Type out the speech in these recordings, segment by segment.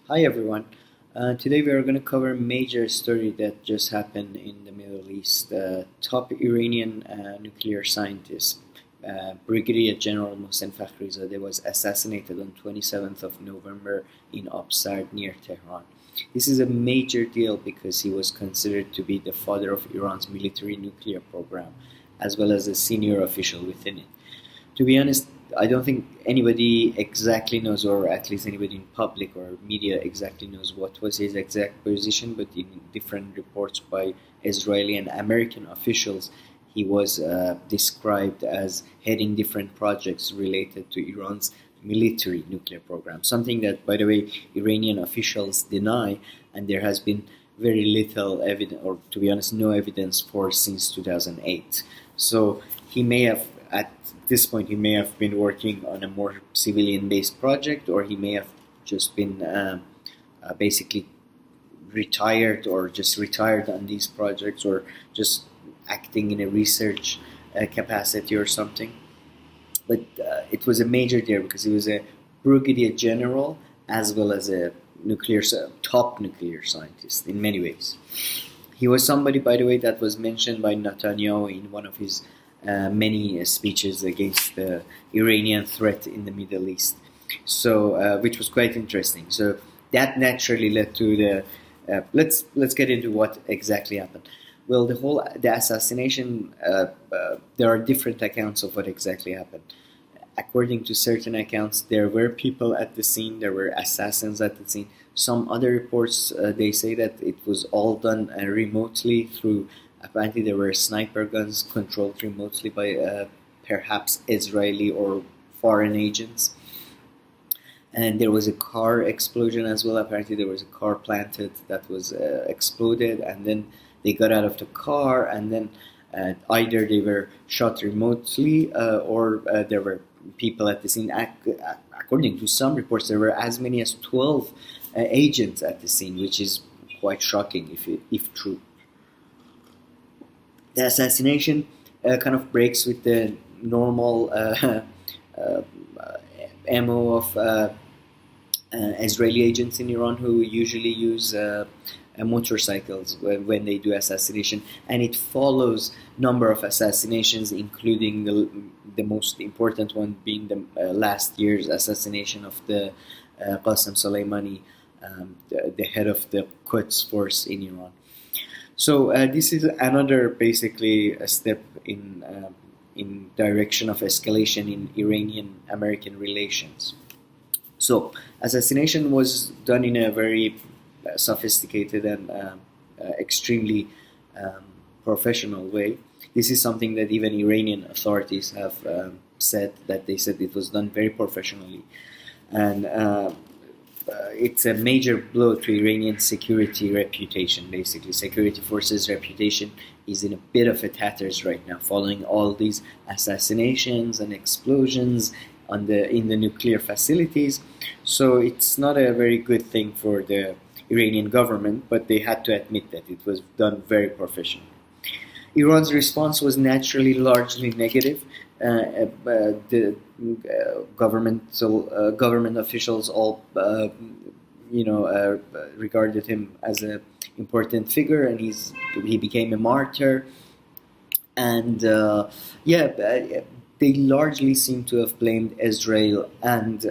Hi everyone. Today we are going to cover a major story that just happened in the Middle East. Top Iranian nuclear scientist, Brigadier General Mohsen Fakhrizadeh, was assassinated on 27th of November in Absard near Tehran. This is a major deal because he was considered to be the father of Iran's military nuclear program, as well as a senior official within it. To be honest, I don't think anybody exactly knows, or at least anybody in public or media exactly knows what was his exact position, but in different reports by Israeli and American officials, he was described as heading different projects related to Iran's military nuclear program, something that, by the way, Iranian officials deny, and there has been very little evidence, or to be honest, no evidence for since 2008. So he may have, at this point, he may have been working on a more civilian-based project, or he may have just been basically retired, or just retired on these projects, or just acting in a research capacity or something. But it was a major deal because he was a brigadier general as well as a top nuclear scientist in many ways. He was somebody, by the way, that was mentioned by Netanyahu in one of his many speeches against the Iranian threat in the Middle East. So, which was quite interesting. So that naturally led to the. Let's get into what exactly happened. Well, the assassination. There are different accounts of what exactly happened. According to certain accounts, there were people at the scene. There were assassins at the scene. Some other reports they say that it was all done remotely through. Apparently, there were sniper guns controlled remotely by perhaps Israeli or foreign agents. And there was a car explosion as well. Apparently, there was a car planted that was exploded, and then they got out of the car, and then either they were shot remotely or there were people at the scene. According to some reports, there were as many as 12 agents at the scene, which is quite shocking if true. The assassination kind of breaks with the normal uh, MO of Israeli agents in Iran, who usually use motorcycles when they do assassination, and it follows number of assassinations, including the most important one being the last year's assassination of the Qasem Soleimani, the head of the Quds force in Iran. So this is another basically a step in direction of escalation in Iranian-American relations. So assassination was done in a very sophisticated and extremely professional way. This is something that even Iranian authorities have said, that they said it was done very professionally, and it's a major blow to Iranian security reputation. Basically, security forces' reputation is in a bit of a tatters right now, following all these assassinations and explosions in the nuclear facilities. So it's not a very good thing for the Iranian government, but they had to admit that it was done very professionally. Iran's response was naturally largely negative. The government officials all, regarded him as an important figure, and he became a martyr. And they largely seem to have blamed Israel and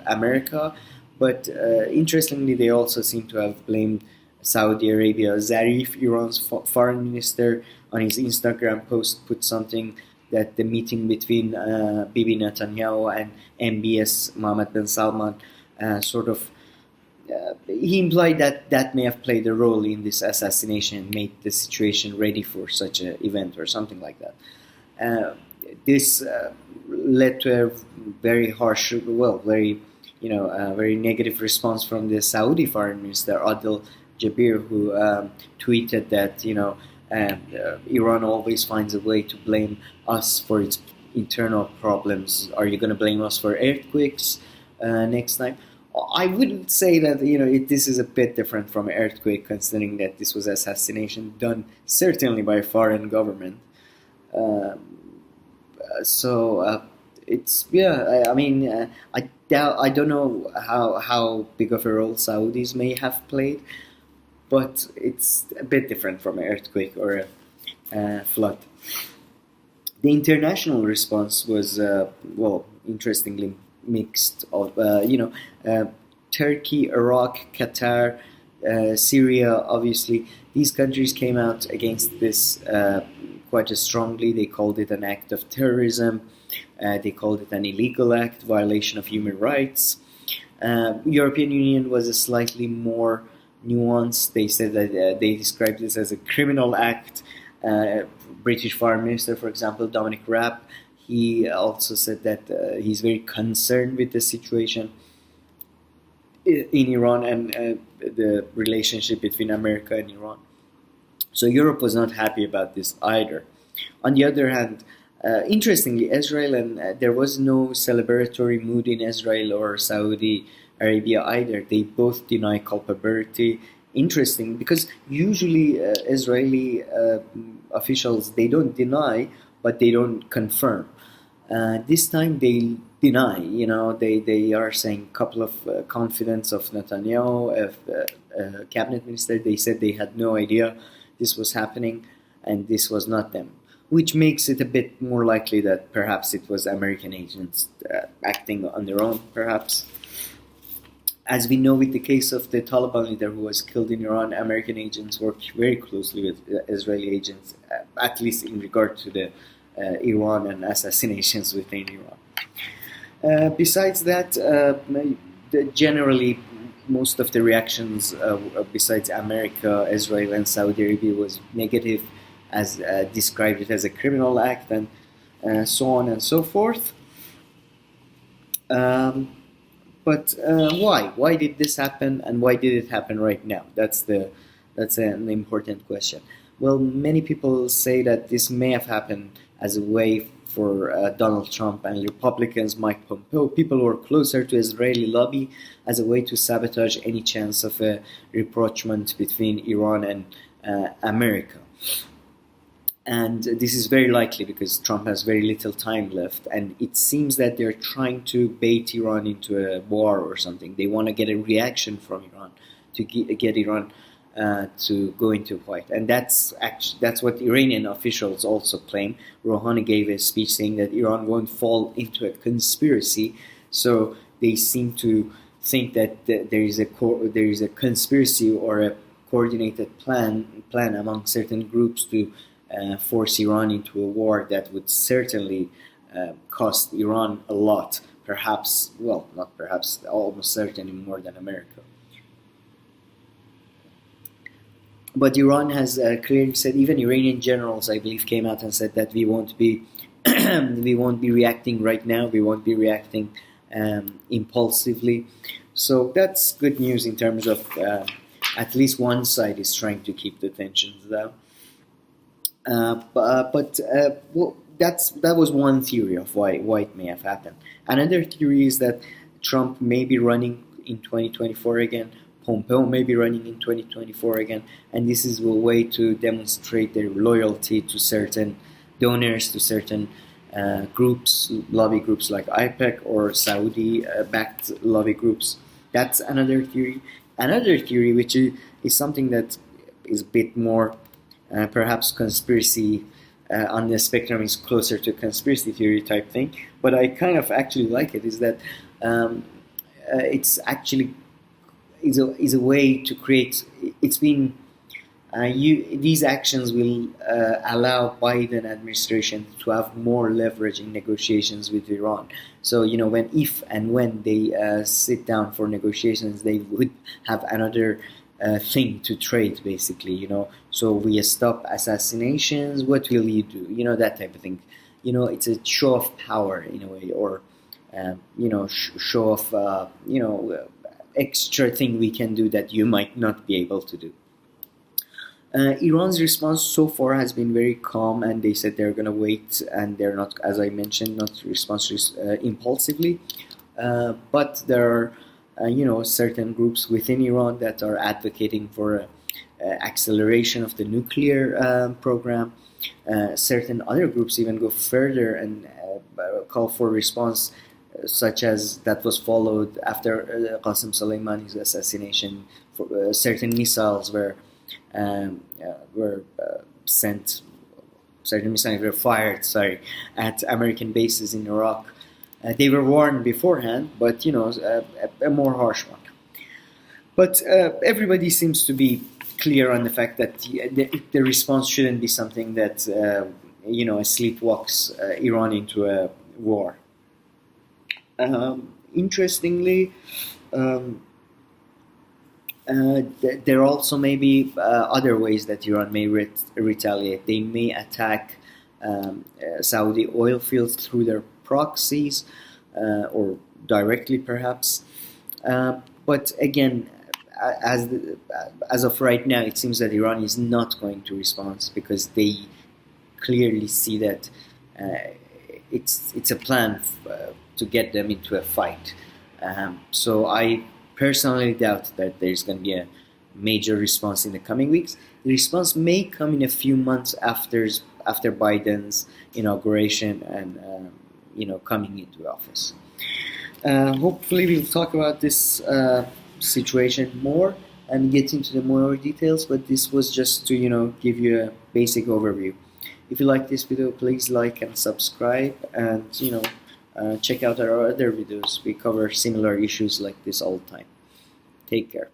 America, but interestingly, they also seem to have blamed Saudi Arabia. Zarif, Iran's foreign minister, on his Instagram post put something that the meeting between Bibi Netanyahu and MBS Mohammed bin Salman he implied that may have played a role in this assassination, made the situation ready for such an event or something like that. This led to a very harsh, very negative response from the Saudi foreign minister Adil Jabir, who tweeted that Iran always finds a way to blame us for its internal problems. Are you going to blame us for earthquakes next time? I wouldn't say that this is a bit different from an earthquake, considering that this was assassination done certainly by a foreign government. So it's yeah. I mean, I doubt. I don't know how big of a role Saudis may have played, but it's a bit different from an earthquake or a flood. The international response was well, interestingly mixed. Of Turkey, Iraq, Qatar, Syria. Obviously, these countries came out against this quite strongly. They called it an act of terrorism. They called it an illegal act, violation of human rights. European Union was a slightly more nuanced. They said that they described this as a criminal act. British Foreign Minister, for example, Dominic Raab, he also said that he's very concerned with the situation in Iran and the relationship between America and Iran. So Europe was not happy about this either. On the other hand, interestingly, Israel and there was no celebratory mood in Israel or Saudi Arabia either. They both deny culpability. Interesting, because usually Israeli officials, they don't deny, but they don't confirm. This time they deny. They are saying a couple of confidants of Netanyahu, cabinet minister. They said they had no idea this was happening, and this was not them, which makes it a bit more likely that perhaps it was American agents acting on their own, perhaps. As we know, with the case of the Taliban leader who was killed in Iran, American agents worked very closely with Israeli agents, at least in regard to the Iran and assassinations within Iran. Besides that, generally, most of the reactions, besides America, Israel, and Saudi Arabia, was negative, as described it as a criminal act, and so on and so forth. But why? Why did this happen, and why did it happen right now? That's an important question. Well, many people say that this may have happened as a way for Donald Trump and Republicans, Mike Pompeo, people who are closer to Israeli lobby, as a way to sabotage any chance of a rapprochement between Iran and America. And this is very likely because Trump has very little time left, and it seems that they're trying to bait Iran into a war or something. They want to get a reaction from Iran to get Iran to go into a fight, and that's what Iranian officials also claim. Rouhani gave a speech saying that Iran won't fall into a conspiracy, so they seem to think that there is a conspiracy or a coordinated plan among certain groups to force Iran into a war that would certainly cost Iran a lot, perhaps, well, not perhaps, almost certainly more than America. But Iran has clearly said, even Iranian generals, I believe, came out and said that we won't be we won't be reacting right now. We won't be reacting impulsively. So that's good news in terms of at least one side is trying to keep the tensions down. Well, that was one theory of why it may have happened. Another theory is that Trump may be running in 2024 again. Pompeo may be running in 2024 again, and this is a way to demonstrate their loyalty to certain donors, to certain groups, lobby groups like IPEC or Saudi-backed lobby groups. That's another theory. Another theory, which is something that is a bit more perhaps conspiracy on the spectrum, is closer to conspiracy theory type thing, but I kind of actually like it, is that it's actually is a way to create. It's been these actions will allow Biden administration to have more leverage in negotiations with Iran. So if and when they sit down for negotiations, they would have another thing to trade, basically. So we stop assassinations. What will you do? That type of thing. It's a show of power in a way, or show of extra thing we can do that you might not be able to do. Iran's response so far has been very calm, and they said they're going to wait, and they're not, as I mentioned, not respond impulsively. But there are, certain groups within Iran that are advocating for acceleration of the nuclear program. Certain other groups even go further and call for response, such as that was followed after Qasem Soleimani's assassination. Certain missiles were sent. Certain missiles were fired. Sorry, at American bases in Iraq. They were warned beforehand, but a more harsh one. But everybody seems to be clear on the fact that the response shouldn't be something that sleepwalks Iran into a war. Interestingly, there also may be other ways that Iran may retaliate. They may attack Saudi oil fields through their proxies or directly, perhaps. But again, as of right now, it seems that Iran is not going to respond because they clearly see that it's a plan to get them into a fight. So I personally doubt that there's going to be a major response in the coming weeks. The response may come in a few months after Biden's inauguration and coming into office. Hopefully, we'll talk about this situation more and get into the more details. But this was just to give you a basic overview. If you like this video, please like and subscribe, and check out our other videos. We cover similar issues like this all the time. Take care.